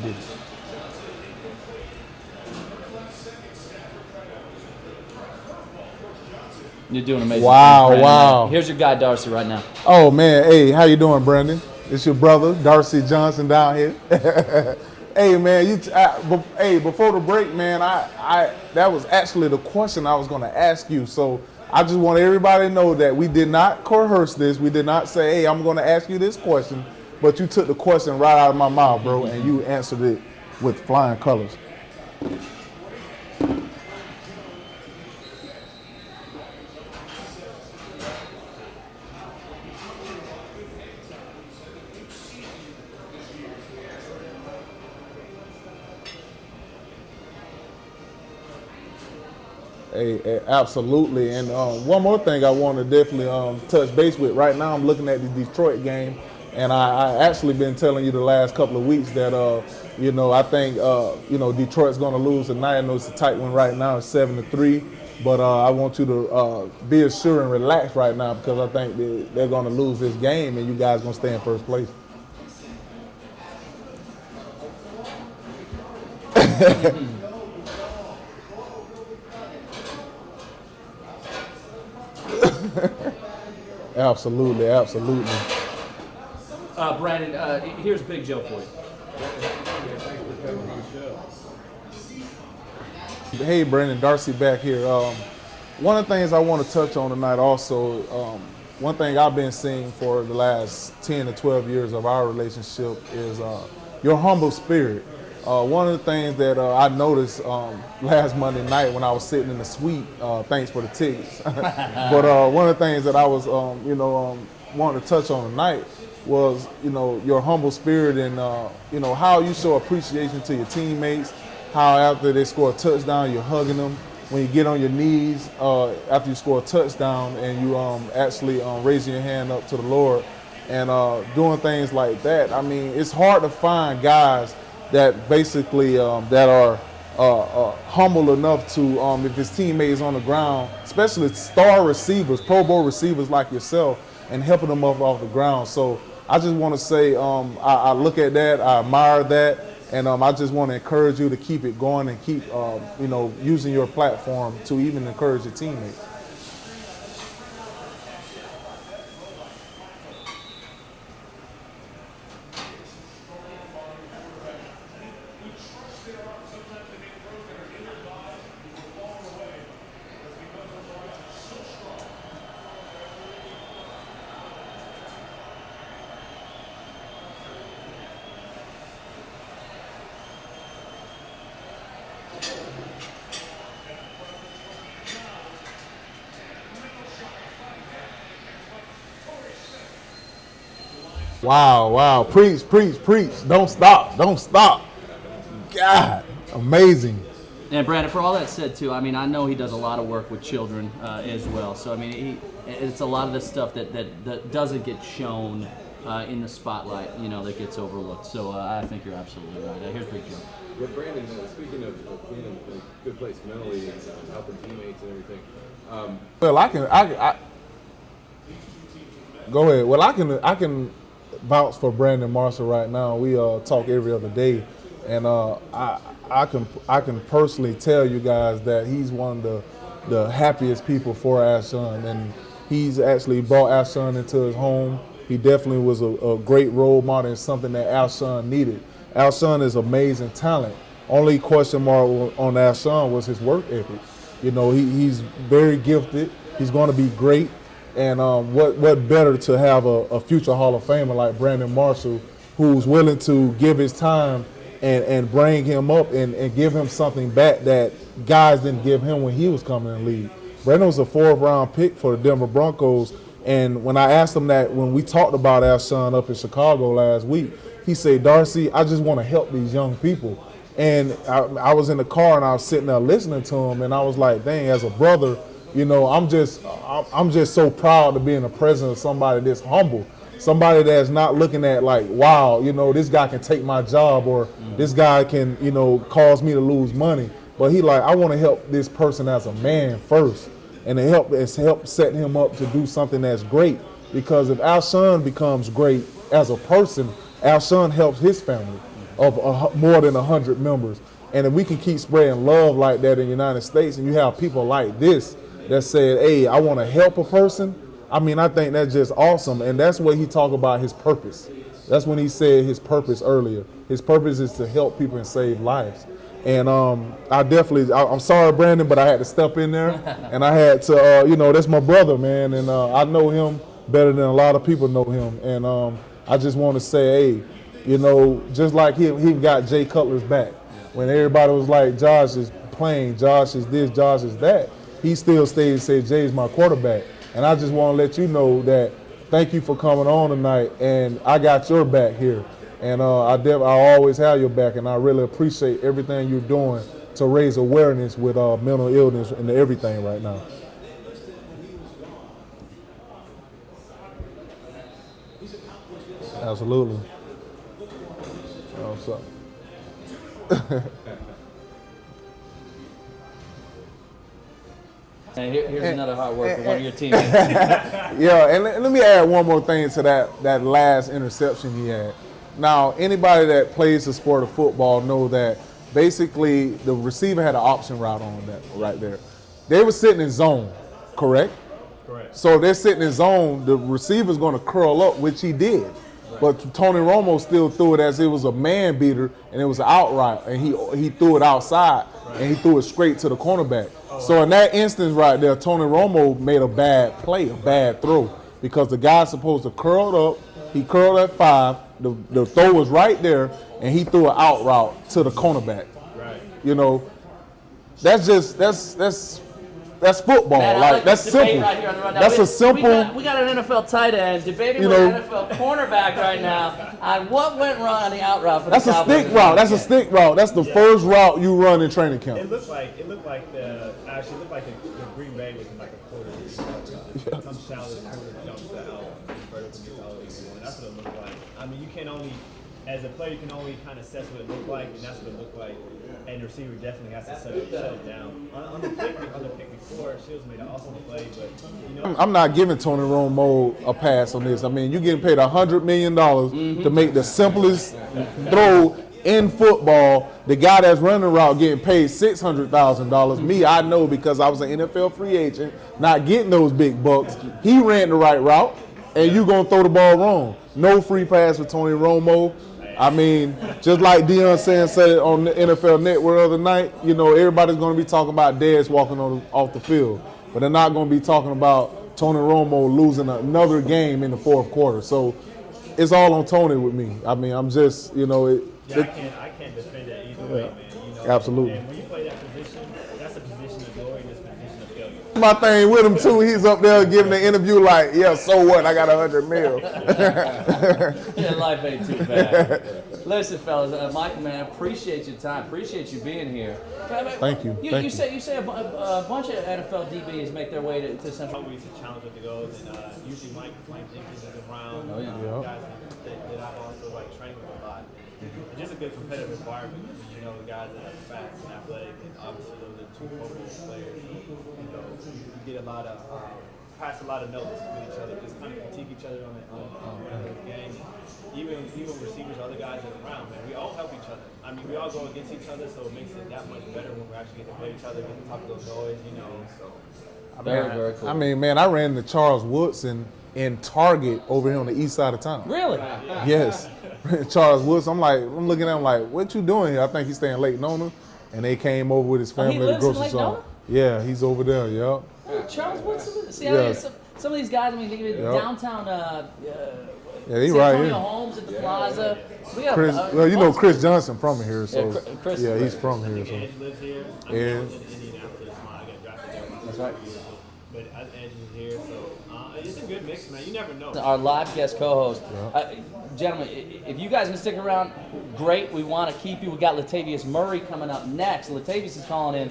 did it. You're doing amazing. Wow, things, wow. Here's your guy, Darcy, right now. Oh, man. Hey, how you doing, Brandon? It's your brother, Darcy Johnson, down here. Hey, man. Before the break, man, that was actually the question I was going to ask you. So I just want everybody to know that we did not coerce this. We did not say, hey, I'm going to ask you this question. But you took the question right out of my mouth, bro, and you answered it with flying colors. Hey, absolutely. And one more thing I want to definitely touch base with. Right now I'm looking at the Detroit game, and I actually been telling you the last couple of weeks that, I think, Detroit's going to lose tonight. I know it's a tight one right now. It's 7-3. But I want you to be assured and relax right now because I think they're going to lose this game, and you guys going to stay in first place. Absolutely. Brandon, here's Big Joe for you. Hey, Brandon, Darcy back here. One of the things I want to touch on tonight also, one thing I've been seeing for the last 10 to 12 years of our relationship is your humble spirit. One of the things that I noticed last Monday night when I was sitting in the suite, thanks for the tickets, but one of the things that I was, wanting to touch on tonight was, your humble spirit and, how you show appreciation to your teammates, how after they score a touchdown, you're hugging them, when you get on your knees after you score a touchdown and you actually raising your hand up to the Lord and doing things like that. I mean, it's hard to find guys that basically that are humble enough to, if his teammate is on the ground, especially star receivers, Pro Bowl receivers like yourself, and helping them up off the ground. So I just want to say I look at that, I admire that, and I just want to encourage you to keep it going and keep using your platform to even encourage your teammates. Wow. Preach. Don't stop. God, amazing. And Brandon, for all that said too, I mean, I know he does a lot of work with children as well. So I mean, it's a lot of the stuff that doesn't get shown in the spotlight, that gets overlooked. So I think you're absolutely right. Here's Big Joe. Yeah, Brandon, speaking of being in a good place mentally and helping teammates and everything. Well, I go ahead. Well, I can vouch for Brandon Marshall right now. We talk every other day, and I can personally tell you guys that he's one of the happiest people for our son, and he's actually brought our son into his home. He definitely was a great role model and something that our son needed. Our son is amazing talent. Only question mark on our son was his work ethic. He's very gifted. He's going to be great. And what better to have a future Hall of Famer like Brandon Marshall, who's willing to give his time and bring him up and give him something back that guys didn't give him when he was coming in the league. Brandon was a 4th-round pick for the Denver Broncos. And when I asked him that, when we talked about our son up in Chicago last week, he said, Darcy, I just want to help these young people. And I was in the car and I was sitting there listening to him, and I was like, dang, as a brother, I'm just so proud to be in the presence of somebody this humble, somebody that's not looking at like, wow, this guy can take my job, or this guy can, cause me to lose money. But he like, I want to help this person as a man first, and it's help set him up to do something that's great. Because if our son becomes great as a person, our son helps his family. of more than 100 members. And if we can keep spreading love like that in the United States, and you have people like this that said, hey, I want to help a person, I mean, I think that's just awesome. And that's what he talked about, his purpose. That's when he said his purpose earlier. His purpose is to help people and save lives. And I'm sorry, Brandon, but I had to step in there. And I had to, that's my brother, man. And I know him better than a lot of people know him. And I just want to say, hey, just like he got Jay Cutler's back. When everybody was like, Josh is playing, Josh is this, Josh is that, he still stayed and said, Jay's my quarterback. And I just want to let you know that thank you for coming on tonight, and I got your back here. And I always have your back, and I really appreciate everything you're doing to raise awareness with mental illness and everything right now. Absolutely. What's up? And here's another hard work for one of your teammates. Yeah, and let me add one more thing to that last interception he had. Now, anybody that plays the sport of football know that basically the receiver had an option route on that right there. They were sitting in zone, correct? Correct. So if they're sitting in zone, the receiver's going to curl up, which he did. Right. But Tony Romo still threw it as it was a man beater, and it was an out route, and he threw it outside, right, and he threw it straight to the cornerback. So in that instance right there, Tony Romo made a bad play, a bad throw, because the guy's supposed to curl up. He curled at 5. The throw was right there, and he threw an out route to the cornerback. Right. That's football. Man, like that's simple. Right here on the rundown. That's a simple. We got an NFL tight end debating with an NFL cornerback right now on what went wrong on the out route for the Cowboys. That's a stick route. That's a stick route. That's the first route you run in training camp. It looked like the Green Bay was in like a quarter. Some shallow quarter jumps that out. That's what it looked like. I mean, you can only, as a player, you can only kind of assess what it looked like, and that's what it looked like. And the receiver definitely has to shut it down. On the pick before, Shields made an awesome play, but I'm not giving Tony Romo a pass on this. I mean, you're getting paid $100 million to make the simplest throw in football. The guy that's running the route getting paid $600,000. Me, I know because I was an NFL free agent, not getting those big bucks. He ran the right route, and you're going to throw the ball wrong. No free pass for Tony Romo. I mean, just like Deion Sanders said on the NFL Network the other night, everybody's going to be talking about Dez walking off the field, but they're not going to be talking about Tony Romo losing another game in the fourth quarter. So it's all on Tony with me. I mean, I'm just, I can't defend it either way, man. Absolutely. And when you play that position, that's a position of glory and it's a position of failure. My thing with him too, he's up there giving the interview like, yeah, so what? I got $100 million. Yeah, life ain't too bad. Listen, fellas, Michael, man, appreciate your time. Appreciate you being here. Thank you. You say a bunch of NFL DBs make their way to Central. Always a challenge with the goals, and usually Mike Jenkins is around. Oh, yeah. Guys that I've also trained with a lot. It's just a good competitive environment. The guys that are fast and athletic, and obviously those are two football players. You get pass a lot of notes with each other, just kind of critique each other on the game. Even receivers, other guys that are around, man, we all help each other. I mean, we all go against each other, so it makes it that much better when we actually get to play each other, get to talk a little noise, So Very cool. I mean, man, I ran to Charles Woodson in Target over here on the east side of town. Really? Yes. Charles Woodson. I'm looking at him like, what you doing here? I think he's staying in Lake Nona, and they came over with his family he to the lives in grocery Lake store. Nona? Yeah, he's over there. Yep. Charles Woodson. See, Yes. some of these guys. I mean, think of it, downtown. Yeah, he's San right Antonio here. Homes at the Plaza. We got, Chris, Chris Johnson from here, so Chris, he's from here. So. Edge lives here. I'm Yeah. in Indianapolis. I got drafted there. That's right. But Edge is here, so it's a good mix, man. You never know. Our live guest co-host. Gentlemen, if you guys can stick around, great. We want to keep you. We got Latavius Murray coming up next. Latavius is calling in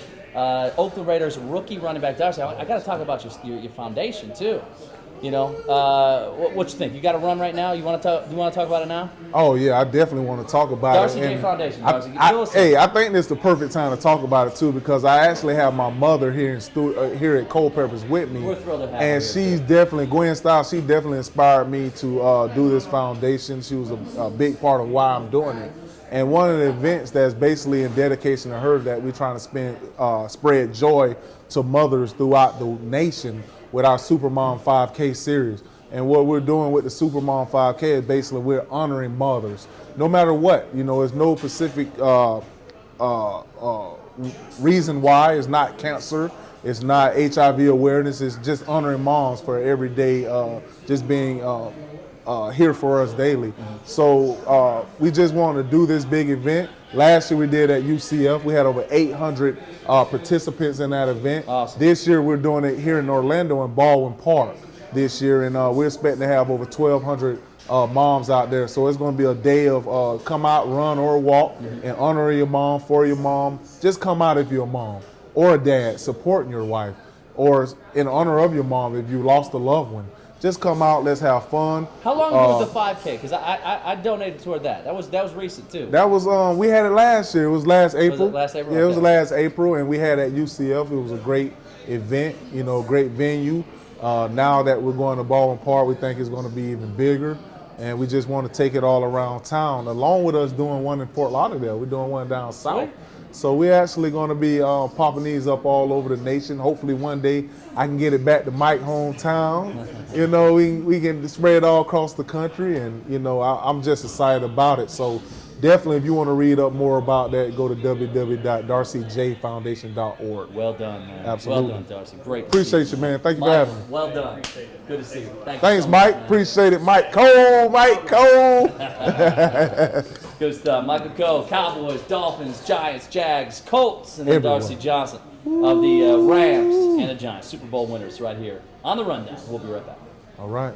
Oakland Raiders rookie running back Darcy. I got to talk about your foundation too. You know, what you think? You got a run right now? You want to talk? You want to talk about it now? Oh yeah, I definitely want to talk about Darcy it. J And Foundation. I, Darcy, I, fill us in. hey, I think this is the perfect time to talk about it too, because I actually have my mother here here at Culpepper's with me, We're thrilled to have her and here, she's definitely Gwen Stiles. She definitely inspired me to do this foundation. She was a big part of why I'm doing it. And one of the events that's basically in dedication to her that we're trying to spread joy to mothers throughout the nation with our Supermom 5K series. And what we're doing with the Supermom 5K is basically we're honoring mothers, no matter what. You know, there's no specific reason why. It's not cancer. It's not HIV awareness. It's just honoring moms for every day, just being here for us daily. So we just want to do this big event. Last year we did at UCF. We had over 800 participants in that event. Awesome. This year we're doing it here in Orlando in Baldwin Park this year, and we're expecting to have over 1,200 moms out there. So it's going to be a day of come out, run or walk, and honor your mom, for your mom. Just come out if you're a mom or a dad supporting your wife, or in honor of your mom if you lost a loved one. Just come out, let's have fun. How long ago was the 5K? Because I donated toward that. That was recent too. That was we had it last year. It was last April. Was it last April? Yeah, it was Okay. last April, and we had it at UCF. It was a great event, you know, great venue. Now that we're going to Baldwin Park, we think it's going to be even bigger, and we just want to take it all around town. Along with us doing one in Fort Lauderdale, we're doing one down south. Sweet. So we're actually going to be popping these up all over the nation. Hopefully one day I can get it back to Mike's hometown. You know, we can spread it all across the country, and you know, I'm just excited about it. So definitely, if you want to read up more about that, go to www.darcyjfoundation.org. Well done, man. Absolutely. Well done, Darcy. Great. to Appreciate see you, man. Thank you for Mike, having me. well done. Good to see you. Thanks, so much, Mike. man. Appreciate it, Mike Cole. Mike Cole. Good stuff. Michael Coe, Cowboys, Dolphins, Giants, Jags, Colts, and then Everyone. Darcy Johnson of the Rams and the Giants. Super Bowl winners right here on The Rundown. We'll be right back. All right.